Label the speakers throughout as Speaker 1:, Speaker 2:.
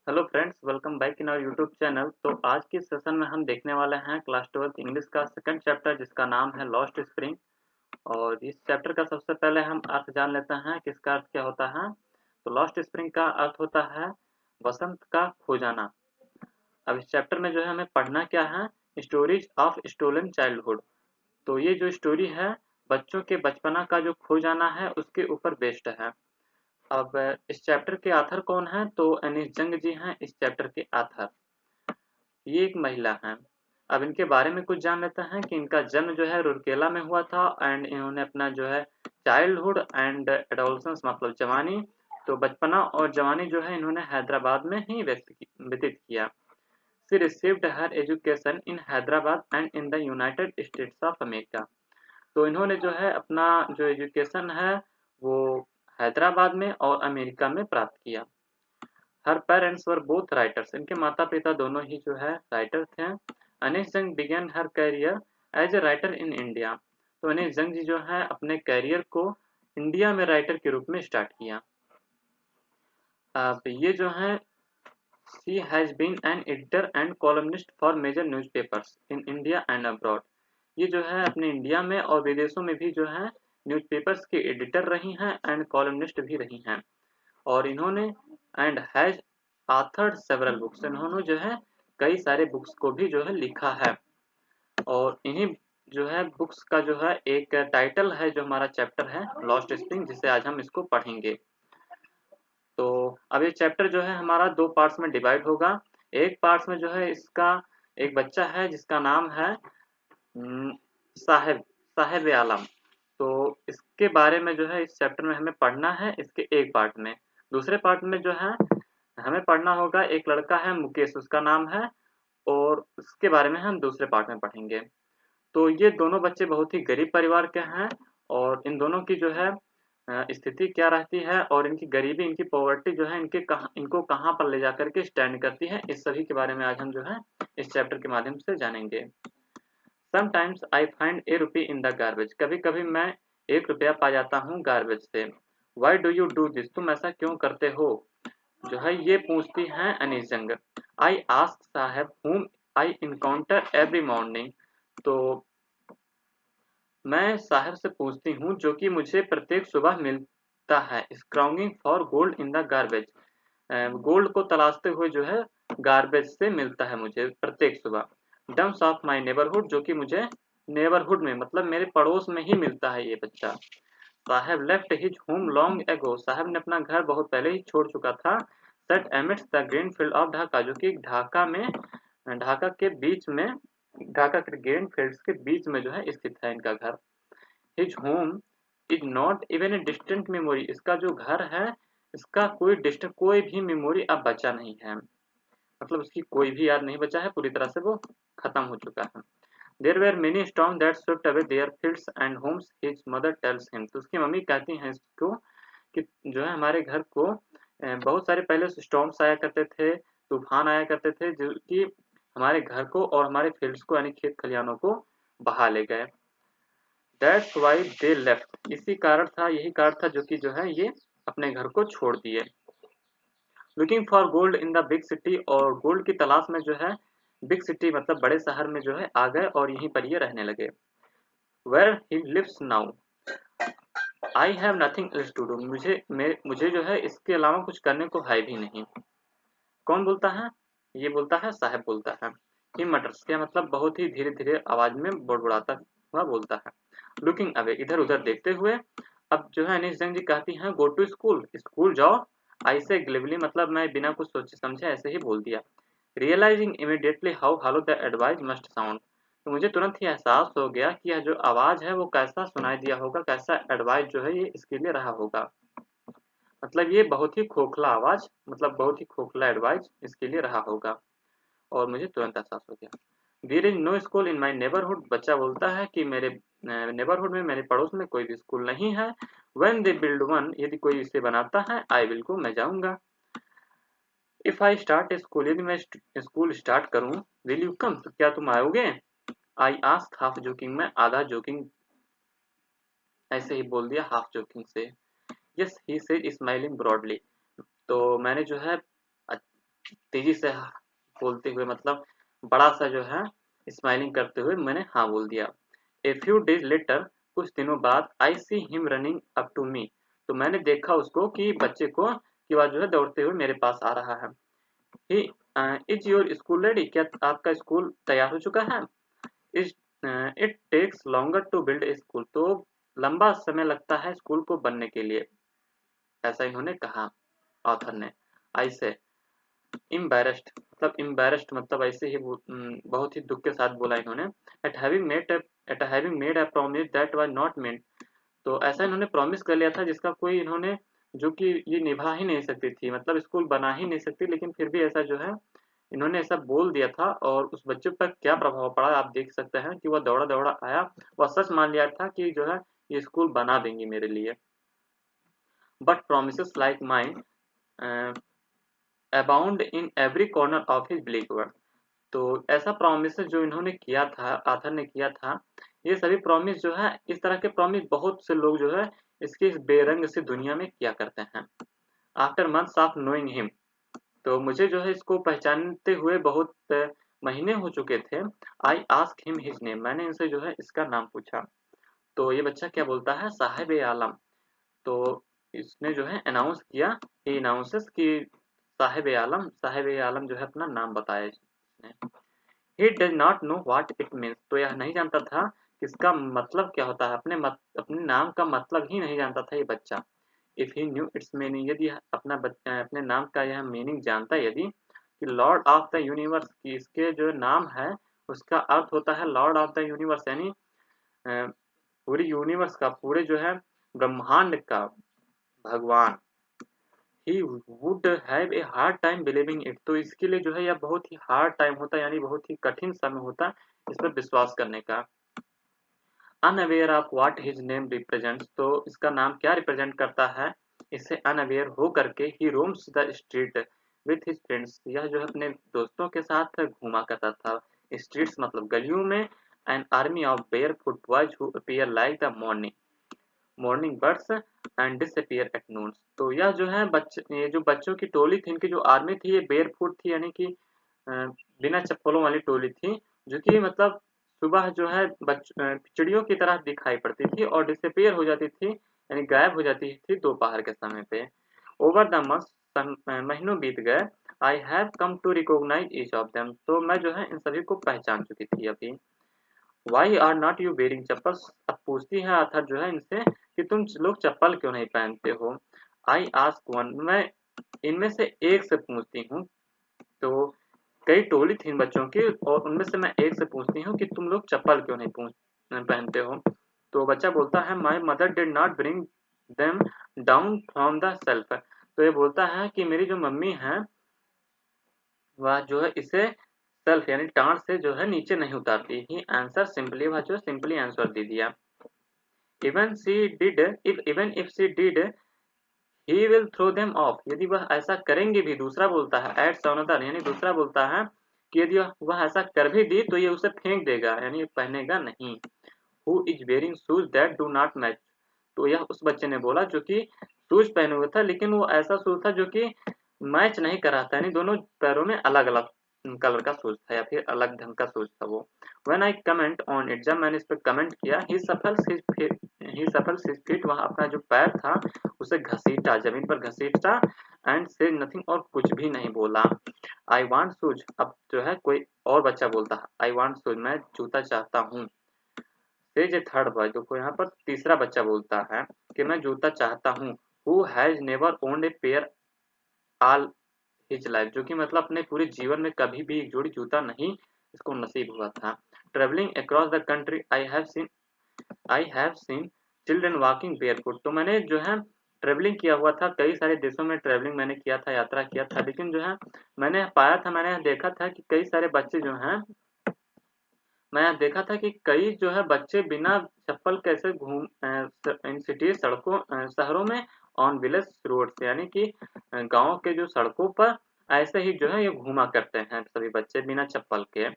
Speaker 1: Hello friends, welcome back in our YouTube channel. तो आज के सेशन में हम देखने वाले हैं क्लास 12th इंग्लिश का सेकंड चैप्टर जिसका नाम है लॉस्ट स्प्रिंग। और इस चैप्टर का सबसे पहले हम अर्थ जान लेते हैं कि इसका अर्थ क्या होता है। तो लॉस्ट स्प्रिंग का अर्थ होता है वसंत का खो जाना। अब इस चैप्टर में जो है हमें पढ़ना क्या है, स्टोरीज ऑफ स्टोलन चाइल्डहुड। तो ये जो स्टोरी है बच्चों के बचपना का जो खो जाना है उसके ऊपर बेस्ड है। अब इस चैप्टर के आथर कौन है, तो अनीस जंग जी हैं इस चैप्टर के आथर। ये एक महिला हैं। अब इनके बारे में कुछ जान लेते हैं कि इनका जन्म जो है रूरकेला में हुआ था एंड इन्होंने अपना जो है चाइल्डहुड एंड एडोलसेंस मतलब जवानी, तो बचपना और जवानी जो है इन्होंने हैदराबाद में ही व्यतीत किया। She received her education in Hyderabad and in the United states of America. तो इन्होंने जो है अपना जो एजुकेशन है वो हैदराबाद में और अमेरिका में प्राप्त किया। हर पेरेंट्स वर बोथ राइटर्स, इनके माता पिता दोनों ही जो है राइटर थे। Anees Jung began her career as a writer in India. तो अनीस जंग जी जो है अपने करियर को इंडिया में राइटर के रूप में स्टार्ट किया। अब ये जो है she has been an editor and columnist for major newspapers in India and abroad. ये जो है अपने इंडिया में और विदेशों में भी जो है न्यूज़पेपर्स की एडिटर रही हैं एंड कॉलमनिस्ट भी रही हैं। और इन्होंने and has authored several books, इन्होंने जो है कई सारे बुक्स को भी जो है लिखा है। और इन्हीं जो है बुक्स का जो है एक टाइटल है जो हमारा चैप्टर है लॉस्ट स्प्रिंग, जिसे आज हम इसको पढ़ेंगे। तो अब ये चैप्टर जो है हमारा दो पार्ट्स में डिवाइड होगा। एक पार्ट्स में जो है इसका एक बच्चा है जिसका नाम है साहेब साहेब आलम। तो इसके बारे में जो है इस चैप्टर में हमें पढ़ना है इसके एक पार्ट में। दूसरे पार्ट में जो है हमें पढ़ना होगा एक लड़का है मुकेश, उसका नाम है, और उसके बारे में हम दूसरे पार्ट में पढ़ेंगे। तो ये दोनों बच्चे बहुत ही गरीब परिवार के हैं और इन दोनों की जो है स्थिति क्या रहती है और इनकी गरीबी, इनकी पॉवर्टी जो है इनको कहाँ पर ले जाकर के स्टैंड करती है, इस सभी के बारे में आज हम जो है इस चैप्टर के माध्यम से जानेंगे। Sometimes I find A rupee in the garbage, कभी कभी मैं 1 रुपया पा जाता हूँ गार्बेज से। Why do you do this, तुम ऐसा क्यों करते हो, जो है ये पूछती हैं अनीस जंग। आई आस्क साहब whom आई इनकाउंटर एवरी मॉर्निंग। तो मैं साहब से पूछती हूँ जो कि मुझे प्रत्येक सुबह मिलता है। Scrounging for gold in the garbage, gold को तलाशते हुए जो है गार्बेज से मिलता है मुझे प्रत्येक सुबह। डम्स ऑफ माई नेबरहुड, जो कि मुझे नेबरहुड में मतलब मेरे पड़ोस में ही मिलता है ये बच्चा। साहब left his home long ago, साहब ने अपना घर बहुत पहले ही छोड़ चुका था। Set amidst the green field of Dhaka, जो कि ढाका के बीच में, ढाका के ग्रीन फील्ड्स के बीच में जो है स्थित है इनका घर। His home is not even a distant memory, इसका जो घर है इसका कोई भी मेमोरी अब बचा नहीं है, मतलब उसकी कोई भी याद नहीं बचा है, पूरी तरह से वो खत्म हो चुका है। There were many storm that swept away their fields and homes, his mother tells him. तो उसकी मम्मी कहती हैं इसको कि जो है हमारे घर को बहुत सारे पहले स्टॉर्म्स आया करते थे, तूफान आया करते थे जो कि हमारे घर को और हमारे फील्ड्स को यानी खेत खलिहानों को बहा ले गए। दैट्स वाई दे लेफ्ट, इसी कारण था, यही कारण था जो कि जो है ये अपने घर को छोड़ दिए। Looking for gold in the big city, और गोल्ड की तलाश में जो है बिग सिटी मतलब बड़े शहर में जो है आ गए और यहीं पर ये रहने लगे। Where he lives now I have nothing else to do, मुझे जो है इसके अलावा कुछ करने को है भी नहीं। कौन बोलता है, ये बोलता है साहब बोलता है। ही मटर्स, क्या मतलब बहुत ही धीरे धीरे आवाज में बुड़बुड़ाता हुआ बोलता है। लुकिंग अवे, इधर उधर देखते हुए। अब जो है अनीस जंग जी कहती हैं गो टू स्कूल, स्कूल जाओ। आई से ग्लिवली, मतलब मैं बिना कुछ सोचे समझे ऐसे ही बोल दिया। Realising immediately how hollow the advice must sound, तो मुझे तुरंत ही एहसास हो गया कि यह जो आवाज है वो कैसा सुनाई दिया होगा, कैसा एडवाइस जो है ये इसके लिए रहा होगा। मतलब ये बहुत ही खोखला आवाज, मतलब बहुत ही खोखला एडवाइस इसके लिए रहा होगा, और मुझे तुरंत एहसास हो गया। There is no school in my neighbourhood, बच्चा बोलता है कि मेरे नेबरहुड में, मेरे पड़ोस में कोई भी स्कूल नहीं है। व्हेन दे बिल्ड वन, यदि कोई इसे बनाता है, आई विल गो, मैं जाऊंगा। If I start A school, यदि मैं स्कूल स्टार्ट करूं, विल यू कम, तो क्या तुम आओगे। आई आस्क हाफ जोकिंग, मैं आधा जोकिंग ऐसे ही बोल दिया हाफ जोकिंग से। Yes he said smiling broadly, तो मैंने जो है तेजी से बोलते हुए, मतलब बड़ा सा जो है स्माइलिंग करते हुए मैंने हाँ बोल दिया। ए फ्यू डेज लेटर, कुछ दिनों बाद, I see him running up to me, तो मैंने देखा उसको कि बच्चे को कि वह जो है दौड़ते हुए मेरे पास आ रहा है। He is your school ready, क्या आपका स्कूल तैयार हो चुका है? Is it takes longer to build a school, तो लंबा समय लगता है स्कूल को बनने के लिए, ऐसा इन्होंने कहा ऑथर ने। आई से एम्बैरेस्ड मतलब ऐसे ही बहुत ही दुख के साथ बोला इन्होंने। Eight having made a promise that was not meant, तो ऐसा इन्होंने प्रॉमिस कर लिया था जिसका कोई इन्होंने, जो कि ये निभा ही नहीं सकती थी, मतलब स्कूल बना ही नहीं सकती, लेकिन फिर भी ऐसा जो है इन्होंने ऐसा बोल दिया था। और उस बच्चे पर क्या प्रभाव पड़ा आप देख सकते हैं कि वह दौड़ा दौड़ा आया, वह सच मान लिया था कि जो है ये स्कूल बना देंगी मेरे लिए। But promise like mine abound in every corner of his bleak world, तो ऐसा प्रॉमिस जो इन्होंने किया था, आथर ने किया था, ये सभी प्रॉमिस जो है, इस तरह के प्रॉमिस बहुत से लोग जो है इसकी इस बेरंग सी दुनिया में किया करते हैं। After months of knowing him, तो मुझे जो है इसको पहचानते हुए बहुत महीने हो चुके थे। I ask him his name, मैंने इनसे जो है इसका नाम पूछा। तो ये बच्चा क्या बोलता है, साहिब ए आलम, तो इसने जो है अनाउंस किया, ही अनाउंसेस कि साहिब ए आलम जो है अपना नाम बताया इसने। He does not know what it means, तो यह नहीं जानता था कि इसका मतलब क्या होता है, अपने नाम का मतलब ही नहीं जानता था ये बच्चा। If he new it's meaning, यदि अपने नाम का यह मीनिंग जानता, यदि कि लॉर्ड ऑफ द यूनिवर्स, की इसके जो नाम है उसका अर्थ होता है लॉर्ड ऑफ द यूनिवर्स, यानी अ, पूरी यूनिवर्स का, पूरे जो है ब्रह्मांड का भगवान। He would have a hard time believing it, तो इसके लिए जो है यह बहुत ही हार्ड टाइम होता है, यानी बहुत ही कठिन समय होता है इस पर विश्वास करने का। Unaware of what his name represents, तो इसका नाम क्या रिप्रेजेंट करता है, इससे अनअवेयर हो करके ही roams the street with his friends, यह जो है अपने दोस्तों के साथ घूमा करता था। स्ट्रीट्स मतलब गलियों में। An army of bear foot boys who appear like the morning birds and disappear at noon, तो यह जो है ये जो बच्चों की टोली थी, इनकी जो आर्मी थी, ये बेयरफुट थी, यानी कि बिना चप्पलों वाली टोली थी, जो कि मतलब सुबह जो है चिड़ियों की तरह दिखाई पड़ती थी और डिसअपीयर हो जाती थी, यानी गायब हो जाती थी दोपहर के समय पे। ओवर द मंथ्स, महीनों बीत गए। I have come to recognise each of them, तो मैं जो है इन सभी को पहचान चुकी थी अभी। Why are not you wearing chappals, अब पूछती है आथर जो है इनसे कि तुम लोग चप्पल क्यों नहीं पहनते हो। आई आस्क वन, मैं इनमें से एक से पूछती हूँ, तो कई टोली थी इन बच्चों की और उनमें से मैं एक से पूछती हूँ कि तुम लोग चप्पल क्यों नहीं पहनते हो। तो बच्चा बोलता है my mother did not bring them down from the self, तो ये बोलता है कि मेरी जो मम्मी है वह जो है इसे सेल्फ यानी टांड से जो है नीचे नहीं उतारती। ही आंसर सिंपली, वह जो सिंपली आंसर दे दिया। Even she did even if she did he will throw them off, यदि वह ऐसा करेंगे भी, दूसरा बोलता है एड्स अनदर, यानी दूसरा बोलता है कि यदि वह ऐसा कर भी दी तो ये उसे फेंक देगा, यानी पहनेगा नहीं। Who is wearing shoes that do not match, तो यह उस बच्चे ने बोला जो कि शूज पहने हुए था, लेकिन वो ऐसा शूज था जो कि मैच नहीं कर रहा था, यानी दोनों पैरों में अलग अलग कलर का शूज था या फिर अलग ढंग का शूज था वो। When I comment on it, जब मैंने इस पर कमेंट किया, ही सफल्स हिज फीट, वह अपना जो पैर था उसे घसीटा, जमीन पर घसीटा, एंड से नथिंग, और कुछ भी नहीं बोला। आई वांट शूज, अब जो है कोई और बच्चा बोलता है आई वांट शूज, मैं जूता चाहता हूँ। सेज ए थर्ड बॉय, देखो यहाँ पर तीसरा बच्चा बोलता है कि मैं जूता चाहता हूँ। Who has never owned a pair all his life, जो कि मतलब अपने पूरे जीवन में कभी भी एक जोड़ी जूता नहीं इसको नसीब हुआ था। Travelling across the country I have seen children walking barefoot, तो मैंने जो है ट्रेवलिंग किया हुआ था, कई सारे देशों में ट्रेवलिंग मैंने किया था, यात्रा किया था, लेकिन जो है मैंने देखा था कि कई सारे बच्चे जो हैं, मैं देखा था कि कई जो है बच्चे बिना चप्पल कैसे इन सिटी सड़कों शहरों में ऑन विलेज रोड, यानी कि गांव के जो सड़कों पर ऐसे ही जो है ये घूमा करते हैं सभी बच्चे बिना चप्पल के।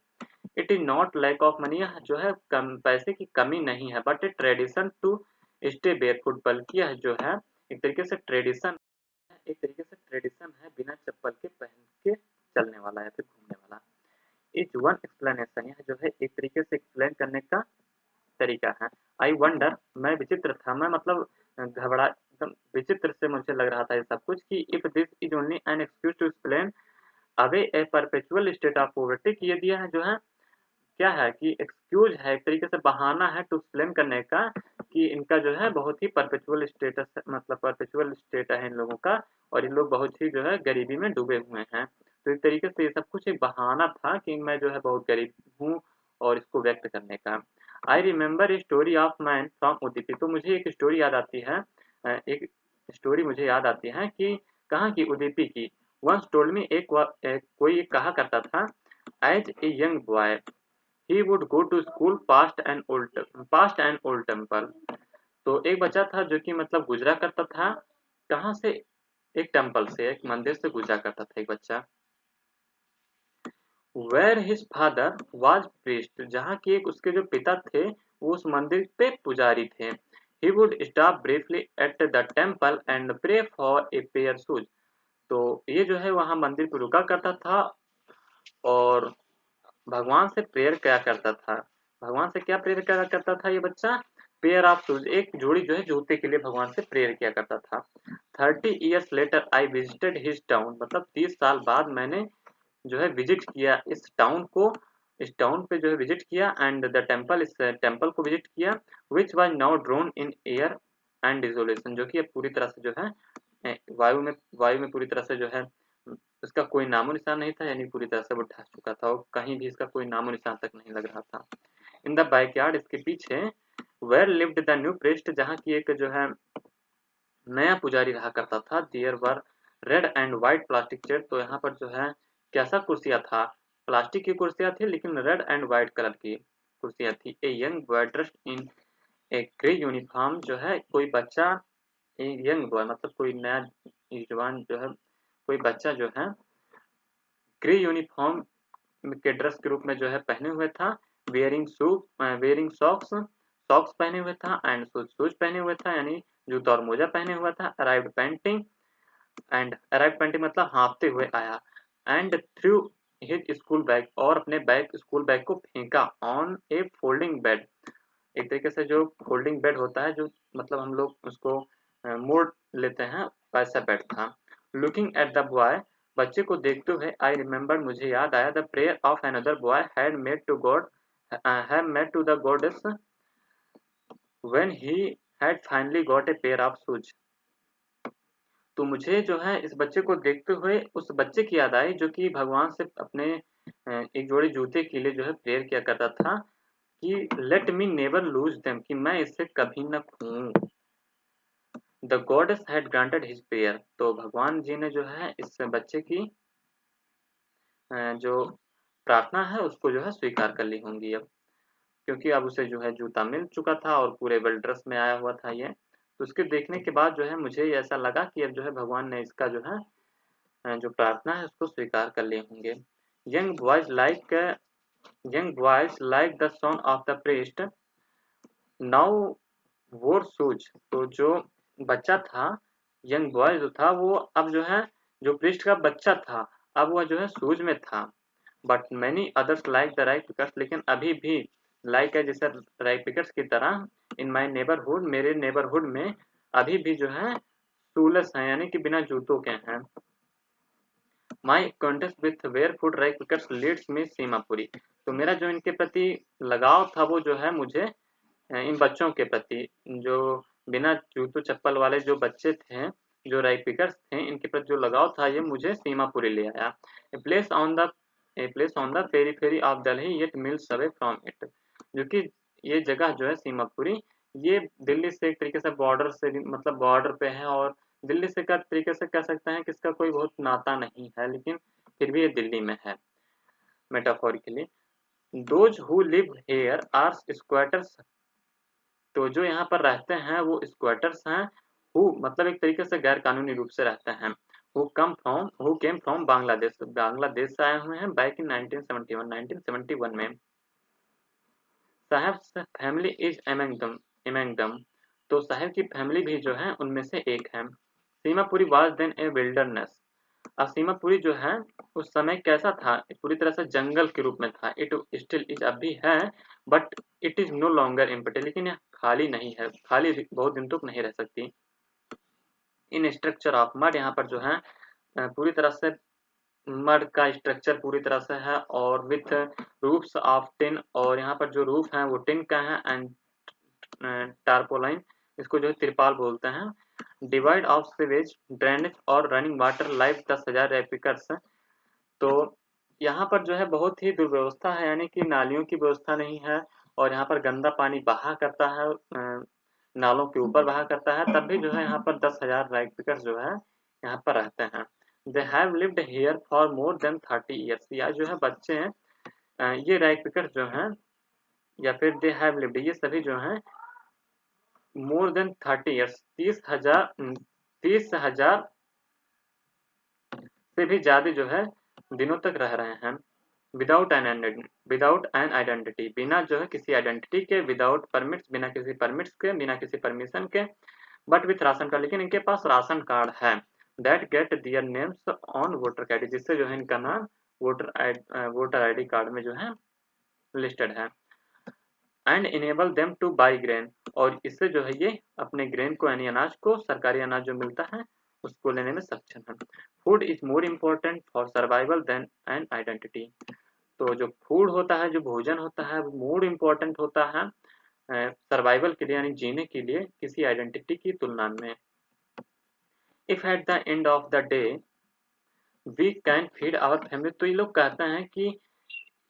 Speaker 1: It is not lack of money, यह जो है कम पैसे की कमी नहीं है, but a tradition to stay barefoot, बल्कि यह जो है एक तरीके से ट्रेडिशन है बिना चप्पल के पहन के चलने वाला या फिर घूमने वाला। इच वन एक्सप्लेनेशन, यह जो है एक तरीके से एक्सप्लेन करने का तरीका है। आई वंडर, मैं विचित्र था, मैं मतलब घबरा एकदम विचित्र से मुझे लग रहा था ये सब कुछ कि if this is only an excuse to explain away a perpetual state of poverty, कि यदि यह जो है क्या है कि एक्सक्यूज है, एक तरीके से बहाना है टू एक्सप्लेन करने का कि इनका जो है बहुत ही परपेचुअल स्टेटस मतलब परपेचुअल स्टेट है इन लोगों का और इन लोग बहुत ही जो है गरीबी में डूबे हुए हैं। तो एक तरीके से ये सब कुछ एक बहाना था कि मैं जो है बहुत गरीब हूँ और इसको व्यक्त करने का। I remember a story of man from OTP, तो मुझे एक स्टोरी याद आती है, एक स्टोरी मुझे याद आती है कि कहाँ की, उदीपी की। वंस टोल्ड मी, कोई कहा करता था, as a young boy he would go to school past an old temple. तो एक बच्चा था जो कि मतलब गुजरा करता था, कहाँ से, एक टेम्पल से, एक मंदिर से गुजरा करता था एक बच्चा। Where his father was priest, जहाँ की एक उसके जो पिता थे वो उस मंदिर पे पुजारी थे। He would stop briefly at the temple and pray for a pair shoes, तो ये जो है वहाँ मंदिर पे रुका करता था और भगवान से प्रेयर क्या करता था। भगवान से क्या प्रेयर क्या करता था ये बच्चा, पेयर ऑफ शूज, एक जोड़ी जो है जूते के लिए भगवान से प्रेयर किया करता था। 30 years later I visited his town, मतलब 30 साल बाद मैंने जो है विजिट किया इस टाउन को, इस टाउन पे जो है विजिट किया एंड द टेम्पल, इस टेम्पल को विजिट किया, which was now drowned in air and desolation, जो कि अब पूरी तरह से जो है वायु में पूरी तरह से जो है उसका कोई नामो निशान नहीं था, यानी पूरी तरह से वो ढह चुका था और कहीं भी इसका कोई नामो निशान तक नहीं लग रहा था। इन द बैकयार्ड, इसके पीछे, where lived the new priest, जहाँ की एक जो है नया पुजारी रहा करता था, there were red and white plastic chair, तो यहाँ पर जो है कैसा कुर्सियाँ था, प्लास्टिक की कुर्सियाँ थी लेकिन रेड एंड व्हाइट कलर की कुर्सियाँ थी। ए young boy dressed in A grey uniform, जो है कोई बच्चा, ए यंग बॉय मतलब कोई नया जवान जो है, कोई बच्चा जो है ग्रे यूनिफॉर्म के ड्रेस के रूप में जो है पहने हुए था। वेयरिंग सॉक्स, सॉक्स पहने हुए था एंड शूज पहने हुए था, यानी जूता और मोजा पहने हुआ था। अराइव्ड पेंटिंग मतलब हाँफते हुए आया। And through his school bag, और अपने स्कूल बैग को फेंका ऑन ए फोल्डिंग बेड, एक तरीके से जो फोल्डिंग बेड होता है जो मतलब हम लोग उसको मोड़ लेते हैं, वैसा बेड था। लुकिंग एट द बॉय, बच्चे को देखते हुए, आई रिमेम्बर, मुझे याद आया, the prayer of another boy had made to God, have made to the goddess when he had finally got a pair of shoes. तो मुझे जो है इस बच्चे को देखते हुए उस बच्चे की याद आई जो कि भगवान से अपने एक जोड़ी जूते के लिए जो है प्रेयर किया करता था कि let me never lose them, कि मैं इससे कभी न खोऊं। The goddess had granted his prayer, तो भगवान जी ने जो है इस बच्चे की जो प्रार्थना है उसको जो है स्वीकार कर ली होंगी अब, क्योंकि अब उसे जो है जूता मिल चुका था और पूरे वेल ड्रेस में आया हुआ था ये। तो उसके देखने के बाद जो है मुझे ऐसा लगा कि अब जो है भगवान ने इसका जो है जो प्रार्थना है उसको स्वीकार कर लिए होंगे। Young boys like the son of the priest now वोर शूज, तो जो बच्चा था, यंग बॉय जो था वो अब जो है जो प्रीस्ट का बच्चा था अब वह जो है शूज में था। But many others like the right pickers, लेकिन अभी भी लाइक है जैसे राइट पिकर्स की तरह, इन माई नेबरहुड, मेरे नेबरहुड में अभी भी जो है शूलेस हैं, यानी कि बिना जूतों के हैं। My contest with barefoot rag pickers leads me Seemapuri, तो मेरा जो इनके प्रति लगाव था वो जो है मुझे इन बच्चों के प्रति, जो बिना जूतों चप्पल वाले जो बच्चे थे, जो राइट पिकर्स थे, इनके प्रति जो लगाव था ये मुझे सीमापुरी ले आया। A place on the ferry ferry of Delhi yet miles away from it, जो कि ये जगह जो है सीमापुरी, ये दिल्ली से एक तरीके से बॉर्डर से मतलब बॉर्डर पे है और दिल्ली से का तरीके से कह सकते हैं कि इसका कोई बहुत नाता नहीं है, लेकिन फिर भी ये दिल्ली में है metaphorically. Those who live here are squatters, तो जो यहाँ पर रहते हैं वो स्क्वाटर्स हैं। हु मतलब एक तरीके से गैर कानूनी रूप से रहते हैं। Who came from Bangladesh, Bangladesh से आए हुए हैं बैक इन 1971 में। साहब फैमिली इज एमंग दम, तो साहब की फैमिली भी जो है उनमें से एक है। Seemapuri was then a wilderness, Seemapuri जो है उस समय कैसा था, पूरी तरह से जंगल के रूप में था। इट स्टिल इज अभी है, but it is no longer empty, लेकिन यह खाली नहीं है, खाली बहुत दिन तक नहीं रह सकती। इन स्ट्रक्चर ऑफ मड, यहाँ पर जो है पूरी तरह से मड का स्ट्रक्चर पूरी तरह से है, और विथ रूफ्स ऑफ टिन, और यहाँ पर जो रूफ है वो टिन का है, एंड टारपोलाइन, इसको जो है तिरपाल बोलते हैं। डिवाइड ऑफ सीवेज, ड्रेनेज और रनिंग वाटर लाइव 10,000 रेपिकर्स। तो यहाँ पर जो है बहुत ही दुर्व्यवस्था है, यानी कि नालियों की व्यवस्था नहीं है, और यहाँ पर गंदा पानी बहा करता है, नालों के ऊपर बहा करता है, तब भी जो है यहाँ पर 10,000 रेपिकर्स जो है यहाँ पर रहते हैं। They have lived here for more than 30 years, या जो है बच्चे हैं ये रेपिकर्स जो हैं, या फिर दे हैव लिव्ड, ये सभी जो हैं मोर देन 30 ईयर्स, 30,000 से भी ज्यादा जो है दिनों तक रह रहे हैं। विदाउट एन आइडेंटिटी, बिना जो है किसी आइडेंटिटी के, विदाउट परमिट्स, बिना किसी परमिट्स के, बिना किसी परमिशन के, बट विथ राशन कार्ड, लेकिन इनके पास राशन कार्ड है। That get their names on voter ID, जिससे जो है इनका नाम वोटर आईडी कार्ड में जो है लिस्टेड है। And enable them two by grain, और इससे जो है ये अपने ग्रेन को, यानी अनाज को, सरकारी अनाज जो मिलता है उसको लेने में सक्षम है। Food is more important for survival than an identity, तो जो फूड होता है, जो भोजन होता है, वो मोर इम्पोर्टेंट होता है सर्वाइवल के लिए, यानी जीने के लिए, किसी आइडेंटिटी की तुलना में। If at the end of the day we can feed our family, तो ये लोग कहते हैं कि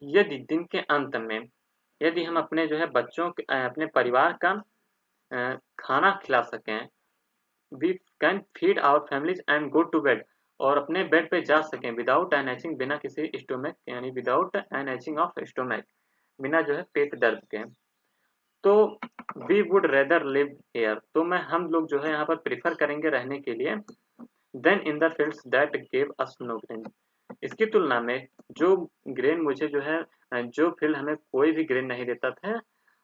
Speaker 1: यदि दिन के अंत में, यदि हम अपने जो है बच्चों के अपने परिवार का खाना खिला सकें, we can feed our families and go to bed, और अपने बेड पे जा सकें, विदाउट एन एचिंग, बिना किसी स्टोमक, यानी without an aching of stomach, बिना जो है पेट दर्द के, तो we would rather live here, तो हम लोग जो है यहाँ पर प्रीफर करेंगे रहने के लिए, than in the fields that give us no grain, इसकी तुलना में जो ग्रेन मुझे जो है, जो फील्ड हमें कोई भी ग्रेन नहीं देता था,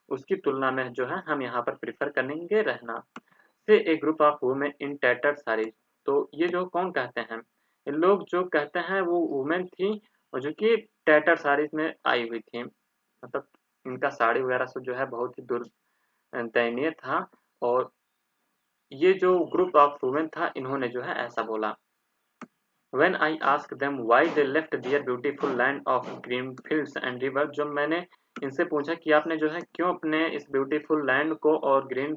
Speaker 1: उसकी तुलना में जो है हम यहाँ पर प्रीफर करेंगे रहना। See a group of women in tattered saris, तो ये जो कौन कहते हैं, ये लोग जो कहते हैं वो वुमेन थी, और जो कि टैटर साड़ीज में आई हुई थी, मतलब इनका साड़ी वगैरह सब जो है बहुत ही दयनीय था, और ये जो ग्रुप ऑफ वुमेन था, इन्होंने जो है ऐसा बोला। When I asked them why they left their beautiful land of green fields and rivers, जब मैंने इनसे पूछा कि आपने जो है क्यों अपने इस ब्यूटीफुल लैंड को और ग्रीन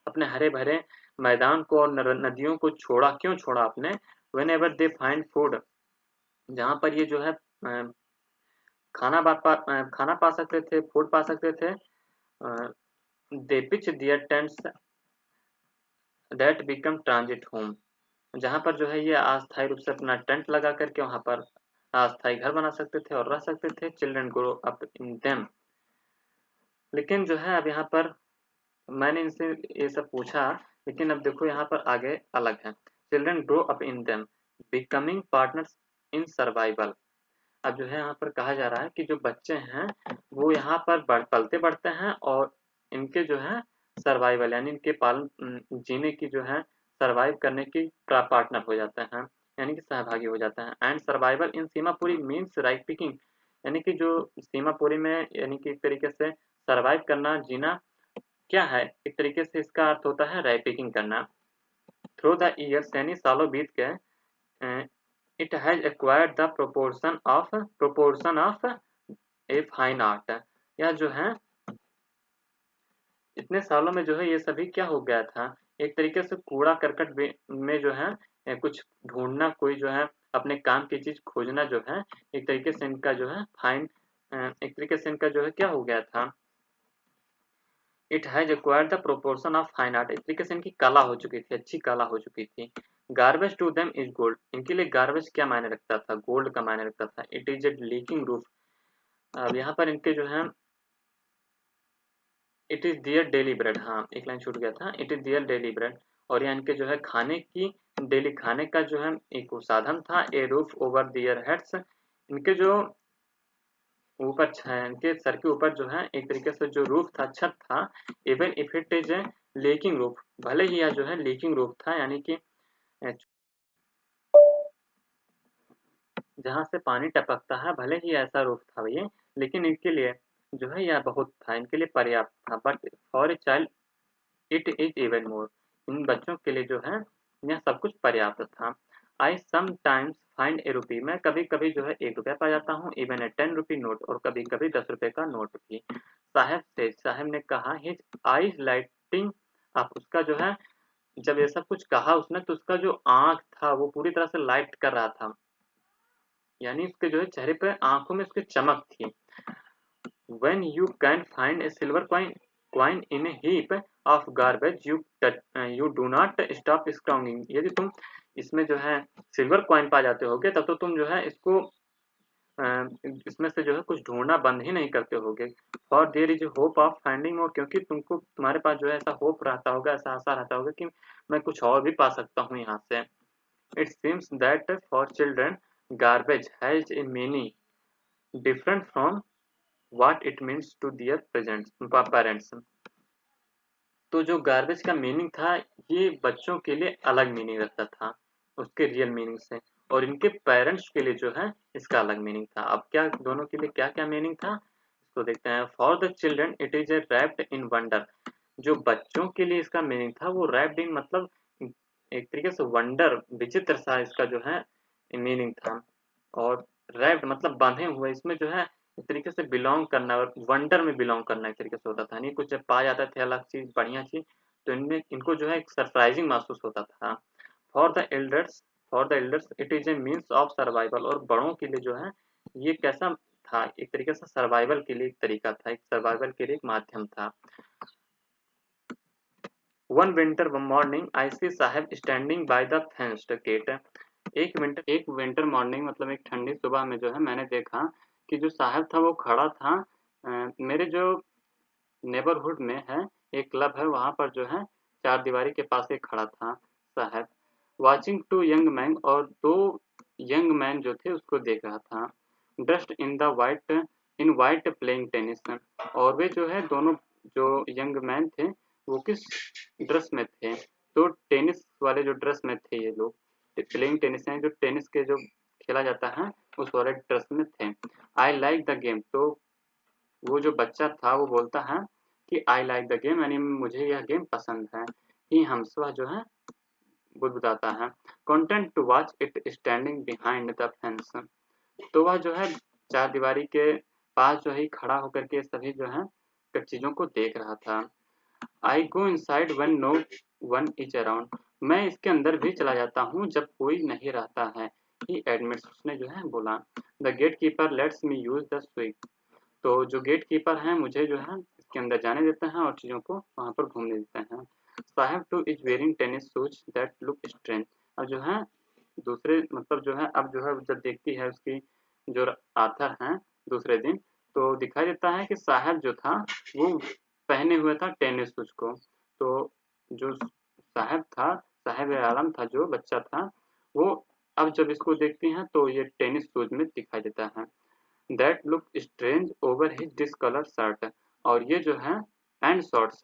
Speaker 1: अपने हरे भरे मैदान को और नदियों को छोड़ा, क्यों छोड़ा आपने, whenever they find food, जहाँ पर ये जो है खाना पा सकते थे, फूड पा सकते थे, they pitch their tents that become transit home, जहाँ पर जो है ये अस्थायी रूप से अपना टेंट लगा करके वहाँ पर अस्थायी घर बना सकते थे और रह सकते थे। Children grow up in them, लेकिन जो है अब यहाँ पर मैंने इनसे ये सब पूछा, लेकिन अब देखो यहाँ पर आगे अलग है। Children grow up in them becoming partners in survival, अब जो है यहाँ पर कहा जा रहा है कि जो बच्चे हैं वो यहाँ पर पलते बढ़ते हैं, और इनके जो है सर्वाइवल, यानी इनके पालन जीने की जो है, सर्वाइव करने की पार्टनर हो जाते हैं, यानी कि सहभागी हो जाते हैं। And survival in Seemapuri means right picking, यानी कि जो सीमापुरी में, यानी कि एक तरीके से सर्वाइव करना, जीना क्या है, एक तरीके से इसका अर्थ होता है राइट पिकिंग करना। थ्रू द ईयर्स, यानी सालों बीत गए, it has acquired the proportion of a fine art, यह जो है इतने सालों में जो है ये सभी क्या हो गया था, एक तरीके से कूड़ा करकट में जो है कुछ ढूंढना, कोई जो है अपने काम की चीज खोजना, जो है एक तरीके से इनका जो है फाइन, एक तरीके से इनका जो है क्या हो गया था, it has acquired the proportion of fine art, इस तरीके से इनकी कला हो चुकी थी, अच्छी कला हो चुकी थी। Garbage to them is gold, इनके लिए गार्बेज क्या मायने रखता था, गोल्ड का मायने रखता था। It is a leaking roof, अब यहाँ पर इनके जो है it is their daily bread, हाँ एक लाइन छूट गया था, it is their daily bread, और यहाँ इनके जो है खाने की, डेली खाने का जो है एक साधन था। ए रूफ ओवर दियर हेड्स, इनके जो ऊपर इनके सर के ऊपर जो है एक तरीके से जो रूफ था, छत था, even if it is a leaking roof, भले ही यह जो है लीकिंग रूफ था, यानी कि जहाँ से पानी टपकता है, भले ही ऐसा रूफ था ये, लेकिन इनके लिए जो है यह बहुत था, इनके लिए पर्याप्त था। But for a child it is even more, इन बच्चों के लिए जो है यह सब कुछ पर्याप्त था। आई समटाइम्स फाइंड ए रुपी, मैं कभी कभी जो है 1 रुपया पा जाता हूँ, इवन ए 10 रुपी नोट, और कभी कभी 10 रुपए का नोट भी। साहब ने कहा, हिज आईज लाइटिंग अप, उसका जो है जब ये सब कुछ कहा उसने तो उसका जो आंख था वो पूरी तरह से लाइट कर रहा था, यानी उसके जो है चेहरे पे आंखों में उसके चमक थी। When you can find a silver coin in a heap of garbage, you do not stop scrounging. यदि तुम इसमें जो है सिल्वर कॉइन पा जाते होगे तब तो तुम जो है इसको इसमें से जो है कुछ ढूंढना बंद ही नहीं करते होगे। For there is hope of finding more, क्योंकि तुमको तुम्हारे पास जो है ऐसा होप रहता होगा, ऐसा आशा रहता होगा कि मैं कुछ और भी पा सकता हूँ यहाँ से। It seems that for children garbage has a meaning different from what it means to their parents. तो जो गार्बेज का मीनिंग था ये बच्चों के लिए अलग मीनिंग रखता था उसके रियल मीनिंग से, और इनके पेरेंट्स के लिए जो है इसका अलग मीनिंग था। अब क्या दोनों के लिए क्या क्या मीनिंग था इसको देखते हैं। For the children it is A wrapped in wonder, जो बच्चों के लिए इसका मीनिंग था वो रैप्ड इन मतलब एक तरीके से वंडर, विचित्र सा इसका जो है मीनिंग था। और रैप्ड मतलब बांधे हुए, इसमें जो है एक तरीके से बिलोंग करना और वंडर में बिलोंग करना एक तरीके से होता था, नहीं कुछ जब पा जाते थे अलग चीज बढ़िया चीज तो इनमें इनको जो है एक सरप्राइजिंग महसूस होता था। For the elders for the elders it is A means of survival, और बड़ों के लिए जो है ये कैसा था, एक तरीके से सर्वाइवल के लिए एक तरीका था, एक सर्वाइवल के लिए एक माध्यम था। One winter morning I see Saheb standing by the fenced gate, एक विंटर मॉर्निंग मतलब एक ठंडी सुबह में जो है मैंने देखा कि जो साहब था वो खड़ा था। मेरे जो नेबरहुड में है एक क्लब है वहां पर जो है चार दीवारी के पास एक खड़ा था साहब, वाचिंग टू यंग मैन, और दो यंग मैन जो थे उसको देख रहा था। Dressed in white playing tennis, और वे जो है दोनों जो यंग मैन थे वो किस ड्रेस में थे, तो टेनिस वाले जो ड्रेस में थे ये लोग, प्लेइंग टेनिस है जो टेनिस के जो खेला जाता है उस वाले ड्रेस में थे। आई लाइक द गेम, तो वो जो बच्चा था वो बोलता है कि आई लाइक द गेम, यानी मुझे यह गेम पसंद है। ही हमस, वह जो है बुदबुदाता है। Content to watch it standing behind the fence, तो वह जो है चार दीवारी के पास जो है खड़ा होकर के सभी जो है चीजों को देख रहा था। I go inside when no one is around, मैं इसके अंदर भी चला जाता हूँ जब कोई नहीं रहता है। ही एडमिट्स, उसने जो है बोला। The gatekeeper lets me use the swing, तो जो गेट कीपर हैं मुझे जो है इसके अंदर जाने देते हैं और चीज़ों को वहाँ पर घूमने देते हैं। साहब two is wearing tennis shoes that look strange, अब जो है दूसरे मतलब जो है अब जो है जब देखती है उसकी जो आथर हैं दूसरे दिन, तो दिखाई देता है कि साहब जो था वो पहने हुए था टेनिस शूज को। तो जो साहब था, साहब आलम था जो बच्चा था, वो अब जब इसको देखती हैं तो ये टेनिस शूज में दिखाई देता है। That look strange over his discolour shirt, और ये जो है एंड शॉर्ट्स,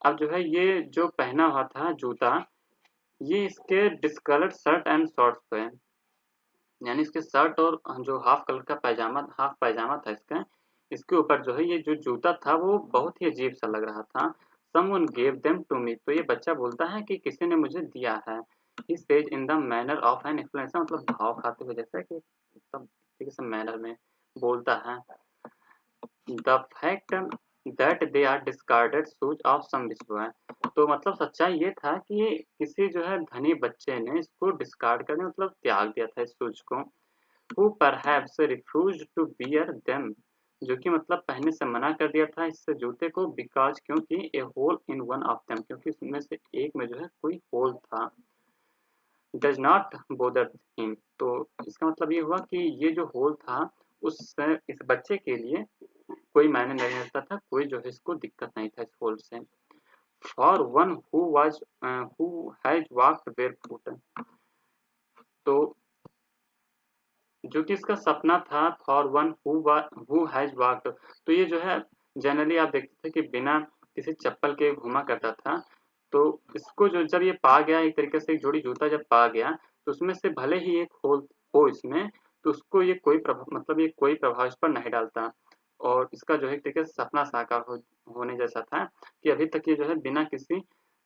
Speaker 1: अब जो है ये जो पहना हुआ था जूता ये इसके डिसकलर्ड शर्ट एंड शॉर्ट्स पे, यानी इसके शर्ट और जो हाफ कलर का पैजामा हाफ पैजामा था इसका, इसके ऊपर जो है ये जो जूता था वो बहुत ही अजीब सा लग रहा था। Someone gave them to me, तो ये बच्चा बोलता है कि किसी ने मुझे दिया है। He says in the manner of an influencer, मतलब भाव खाते हुए जैसे कि एकदम ठीक से मैनर में बोलता है। The fact that they are discarded shoes of some rich boy, तो मतलब सच्चाई ये था कि किसी जो है धनी बच्चे ने इसको डिस्कार्ड करने मतलब त्याग दिया था इस शूज को। Who perhaps refused to wear them, जो कि मतलब पहनने से मना कर दिया था इस जूते को, बिकॉज क्योंकि a hole in one of them, क्योंकि उसमें से एक में जो है कोई होल था। डज नॉट बोदर हिम, तो इसका मतलब ये हुआ कि ये जो होल था उस इस बच्चे के लिए कोई मायने नहीं रखता था, कोई जो है इसको दिक्कत नहीं था इस होल से। For one who has walked barefoot, तो जो कि इसका सपना था for one who has walked, तो ये जो है जनरली आप देखते थे कि बिना किसी चप्पल के घूमा करता था। तो इसको जो जब ये पा गया एक तरीके से एक जोड़ी जूता जब पा गया तो उसमें से भले ही एक होल हो इसमें, तो उसको ये कोई प्रभाव इस पर नहीं डालता। और इसका जो है एक तरीके से सपना साकार होने जैसा था कि अभी तक ये जो है बिना किसी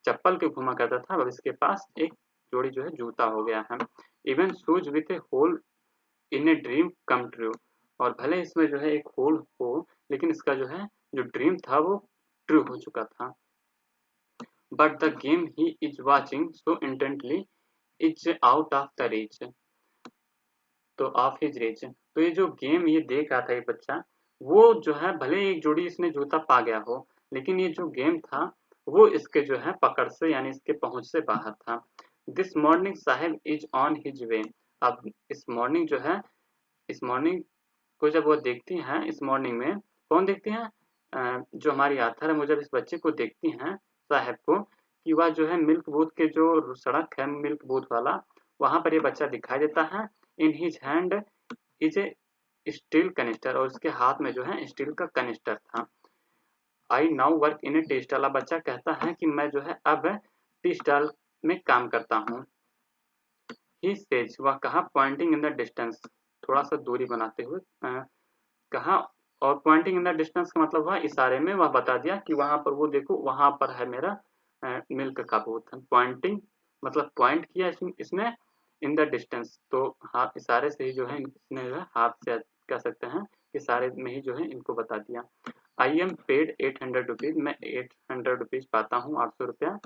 Speaker 1: चप्पल के घूमा करता था, अब इसके पास एक जोड़ी जो है जूता हो गया है। Even shoes with a hole in a dream come true. और भले इसमें जो है एक होल हो, लेकिन इसका जो है जो ड्रीम था वो ट्रू हो चुका था। But the game he is watching so intently is out of the reach, तो ऑफ हिज रीच। तो ये जो गेम ये देख रहा था ये बच्चा, वो जो है भले एक जोड़ी इसने जूता पा गया हो, लेकिन ये जो गेम था वो इसके जो है पकड़ से यानी इसके पहुंच से बाहर था। This morning Sahib is on his way. अब इस मॉर्निंग जो है, इस मॉर्निंग को जब वो देखती हैं, इस मॉर्निंग में कौन देखती हैं, जो हमारी आथर है वो जब इस बच्चे को देखती हैं साहब को, कि वह जो है मिल्क बूथ के जो सड़क है मिल्क बूथ वाला, वहां पर ये बच्चा दिखाई देता है। In his hand is a steel canister, और उसके हाथ में जो है स्टील का कनिस्टर था। I now work in A tea stall. बच्चा कहता है कि मैं जो है अब टी स्टॉल में काम करता हूँ। ही सेज, वह कहा, पॉइंटिंग इन द डिस्टेंस, थोड़ा सा दूरी बनाते हुए कहा। और पॉइंटिंग इन द डिस्टेंस का मतलब हुआ इशारे में वह बता दिया कि वहां पर वो देखो वहां पर है मेरा मिल्क का बूथ। पॉइंटिंग मतलब पॉइंट किया इसने इन द डिस्टेंस, तो हाथ इशारे से ही जो है इसने जो है हाथ से कह सकते हैं इशारे में ही जो है इनको बता दिया। आई एम पेड 800 रुपीज, मैं 800 रुपीज पाता हूँ, 800 रुपया।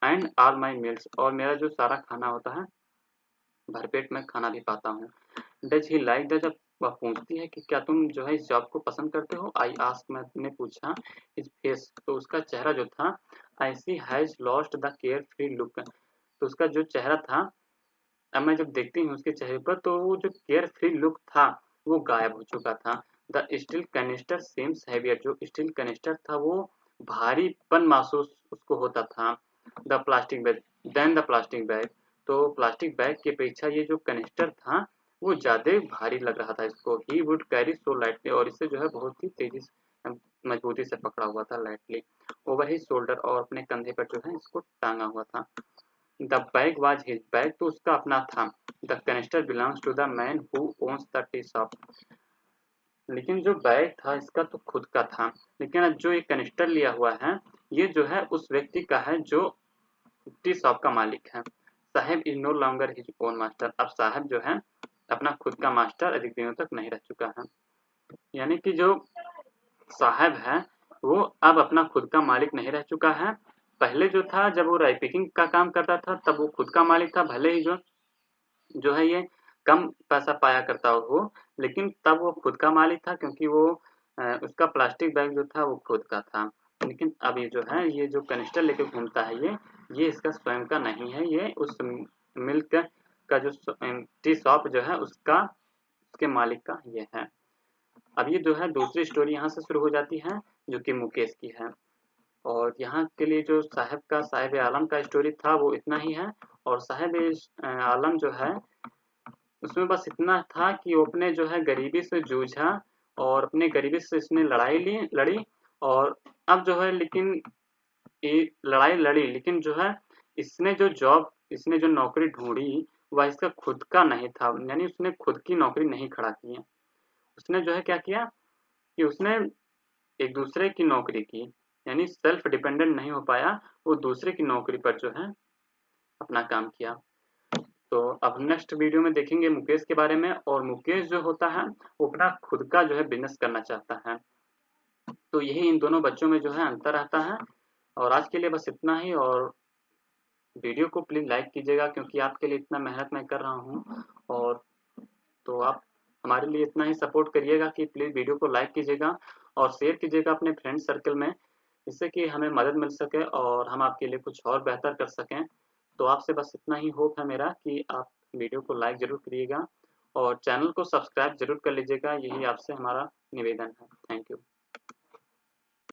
Speaker 1: एंड ऑल माई मील्स, और मेरा जो सारा खाना होता है भरपेट मैं खाना भी पाता हूँ। डज ही लाइक द, जब वह पूछती है कि क्या तुम जो है इस जॉब को पसंद करते हो, आई आस्क, मैंने पूछा, हिज फेस, तो उसका चेहरा जो था, I see has lost the carefree look, तो उसका जो चेहरा था, अब मैं जब देखती हूँ उसके चेहरे पर तो वो जो केयर फ्री लुक था वो गायब हो चुका था। The steel canister seems heavier, जो स्टील कैनिस्टर था वो भारीपन महसूस उसको होता था। The plastic bag, then the plastic bag, तो प्लास्टिक बैग की अपेक्षा ये जो कैनिस्टर था वो ज्यादा भारी लग रहा था इसको। He would carry so lightly, और इसे जो है बहुत ही तेजी से मजबूती से पकड़ा हुआ था, लाइटली ओवर हिज शोल्डर, और अपने कंधे पर जो है इसको टांगा हुआ था। The bag was his, bag तो उसका अपना था। The canister belongs to the man who owns the tea shop, लेकिन जो बैग था इसका तो खुद का था, लेकिन अब जो ये कैनिस्टर लिया हुआ है ये जो है उस व्यक्ति का है जो टी शॉप का मालिक है। Saheb is no longer his own master, अब साहब जो है अपना खुद का मास्टर अधिक दिनों तक नहीं रह चुका है। यानी कि जो साहब है वो अब अपना खुद का मालिक नहीं रह चुका है। पहले जो था जब वो राई पिकिंग का काम करता था तब वो खुद का मालिक था, भले ही जो जो है ये कम पैसा पाया करता हो, लेकिन तब वो खुद का मालिक था क्योंकि वो उसका प्लास्टिक बैग जो था वो खुद का था। लेकिन अब ये जो है ये जो कनिस्टर लेके घूमता है ये इसका स्वयं का नहीं है, ये उस मिल्क का जो टी शॉप जो है उसका उसके मालिक का ये है। अब ये जो है दूसरी स्टोरी यहाँ से शुरू हो जाती है जो कि मुकेश की है। और यहाँ के लिए जो साहब का साहिब आलम का स्टोरी था वो इतना ही है। और साहब आलम जो है उसमें बस इतना था कि वो अपने जो है गरीबी से जूझा और अपने गरीबी से इसने लड़ी। और अब जो है लेकिन ये लड़ाई लड़ी, लेकिन जो है इसने जो नौकरी ढूंढी वह इसका खुद का नहीं था, यानी उसने खुद की नौकरी नहीं खड़ा की है। उसने जो है क्या किया कि उसने एक दूसरे की नौकरी की, यानी सेल्फ डिपेंडेंट नहीं हो पाया, वो दूसरे की नौकरी पर जो है अपना काम किया। तो अब नेक्स्ट वीडियो में देखेंगे मुकेश के बारे में, और मुकेश जो होता है वो अपना खुद का जो है बिजनेस करना चाहता है। तो यही इन दोनों बच्चों में जो है अंतर रहता है। और आज के लिए बस इतना ही, और वीडियो को प्लीज़ लाइक कीजिएगा क्योंकि आपके लिए इतना मेहनत मैं कर रहा हूँ। और तो आप हमारे लिए इतना ही सपोर्ट करिएगा कि प्लीज़ वीडियो को लाइक कीजिएगा और शेयर कीजिएगा अपने फ्रेंड सर्कल में, जिससे कि हमें मदद मिल सके और हम आपके लिए कुछ और बेहतर कर सकें। तो आपसे बस इतना ही होप है मेरा कि आप वीडियो को लाइक ज़रूर करिएगा और चैनल को सब्सक्राइब ज़रूर कर लीजिएगा, यही आपसे हमारा निवेदन है। Thank you.